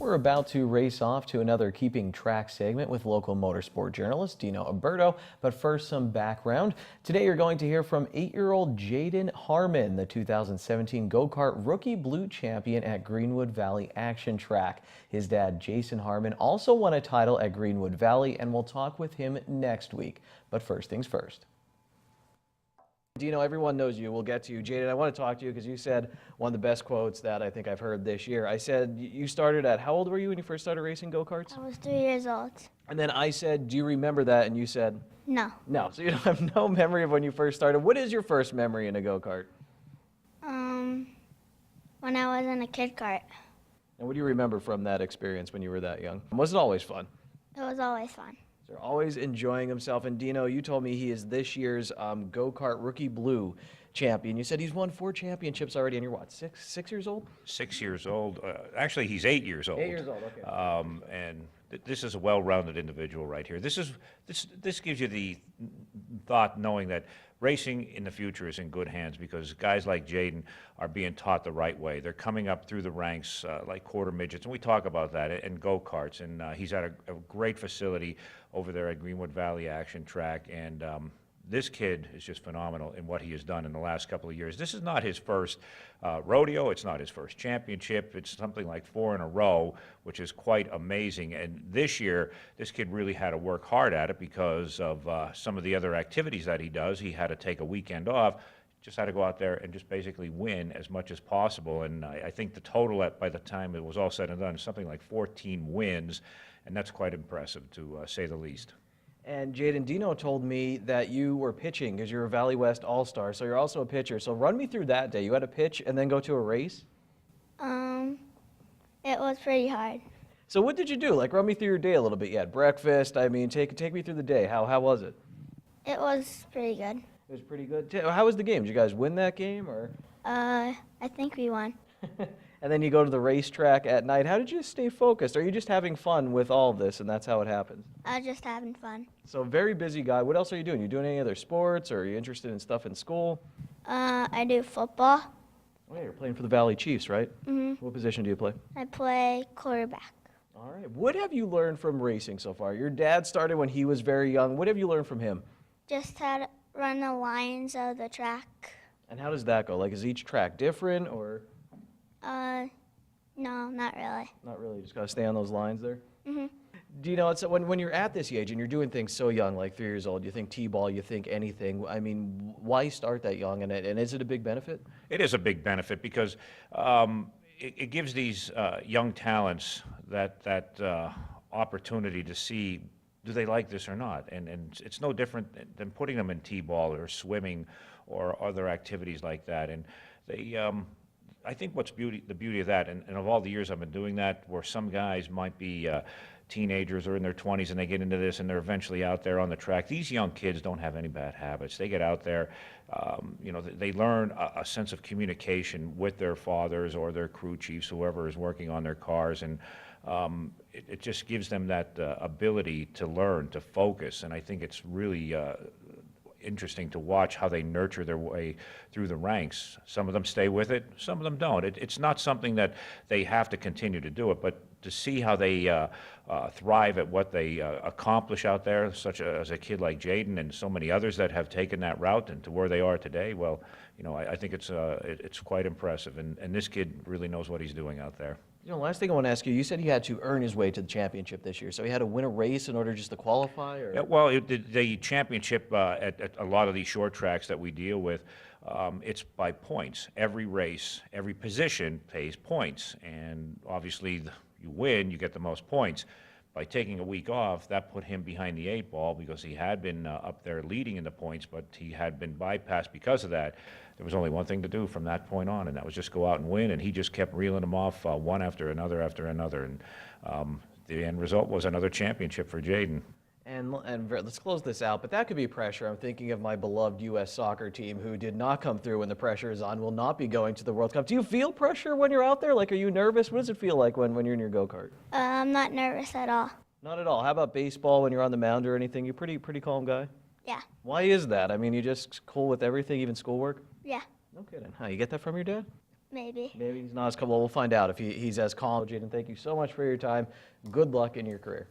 We're about to race off to another Keeping Track segment with local motorsport journalist Dino Alberto. But first, some background. Today, you're going to hear from 8-year-old Jaden Harmon, the 2017 go-kart Rookie Blue champion at Greenwood Valley Action Track. His dad, Jason Harmon, also won a title at Greenwood Valley, and we'll talk with him next week. But first things first. Dino, everyone knows you. We'll get to you. Jaden, I want to talk to you because you said one of the best quotes that I think I've heard this year. I said you started at, how old were you when you first started racing go-karts? I was 3 years old. And then I said, do you remember that? And you said? No. No. So you don't have no memory of when you first started. What is your first memory in a go-kart? When I was in a kid cart. And what do you remember from that experience when you were that young? Was it always fun? It was always fun. They're always enjoying himself. And Dino, you told me he is this year's go-kart Rookie Blue champion. You said he's won 4 championships already, and you're what, six years old? 6 years old. Actually, he's 8 years old. 8 years old, okay. And this is a well-rounded individual right here. This gives you the thought knowing that racing in the future is in good hands because guys like Jaden are being taught the right way. They're coming up through the ranks like quarter midgets, and we talk about that, and go-karts. And he's at a great facility over there at Greenwood Valley Action Track, and this kid is just phenomenal in what he has done in the last couple of years. This is not his first rodeo. It's not his first championship. It's something like 4 in a row, which is quite amazing. And this year, this kid really had to work hard at it because of some of the other activities that he does. He had to take a weekend off, just had to go out there and just basically win as much as possible. And I think the total by the time it was all said and done is something like 14 wins, and that's quite impressive to say the least. And Jaden, Dino told me that you were pitching because you're a Valley West All-Star, so you're also a pitcher. So run me through that day. You had to pitch and then go to a race? It was pretty hard. So what did you do? Like, run me through your day a little bit. You had breakfast. I mean, take me through the day. How was it? It was pretty good. It was pretty good. How was the game? Did you guys win that game, or? I think we won. And then you go to the racetrack at night. How did you stay focused? Are you just having fun with all of this, and that's how it happens? I was just having fun. So very busy guy. What else are you doing? You doing any other sports, or are you interested in stuff in school? I do football. Oh, yeah, you're playing for the Valley Chiefs, right? Mm-hmm. What position do you play? I play quarterback. All right. What have you learned from racing so far? Your dad started when he was very young. What have you learned from him? Just how to run the lines of the track. And how does that go? Like, is each track different, or? No, not really. Not really. Just got to stay on those lines there? Mm-hmm. Do you know, it's when you're at this age and you're doing things so young, like 3 years old, you think T-ball, you think anything. I mean, why start that young, and is it a big benefit? It is a big benefit because it gives these young talents that opportunity to see, do they like this or not? And it's no different than putting them in T-ball or swimming or other activities like that. And they, I think the beauty of that, and of all the years I've been doing that, where some guys might be teenagers or in their 20s and they get into this and they're eventually out there on the track. These young kids don't have any bad habits. They get out there, they learn a sense of communication with their fathers or their crew chiefs, whoever is working on their cars, and it just gives them that ability to learn, to focus, and I think it's really interesting to watch how they nurture their way through the ranks. Some of them stay with it, some of them don't. It's not something that they have to continue to do it, but to see how they thrive at what they accomplish out there, such as a kid like Jaden and so many others that have taken that route and to where they are today, well, I think it's quite impressive, and this kid really knows what he's doing out there. Last thing I want to ask you, you said he had to earn his way to the championship this year, so he had to win a race in order just to qualify? Or? Yeah, well, the championship at a lot of these short tracks that we deal with, it's by points. Every race, every position pays points, and obviously you win, you get the most points. By taking a week off, that put him behind the 8 ball because he had been up there leading in the points, but he had been bypassed because of that. There was only one thing to do from that point on, and that was just go out and win, and he just kept reeling them off one after another, and the end result was another championship for Jaden. And let's close this out, but that could be pressure. I'm thinking of my beloved U.S. soccer team who did not come through when the pressure is on, will not be going to the World Cup. Do you feel pressure when you're out there? Like, are you nervous? What does it feel like when you're in your go-kart? I'm not nervous at all. Not at all. How about baseball when you're on the mound or anything? You're pretty calm guy? Yeah. Why is that? I mean, you just cool with everything, even schoolwork? Yeah. No kidding. Huh, you get that from your dad? Maybe. Maybe he's not as calm. Well, we'll find out if he's as calm. Jaden, thank you so much for your time. Good luck in your career.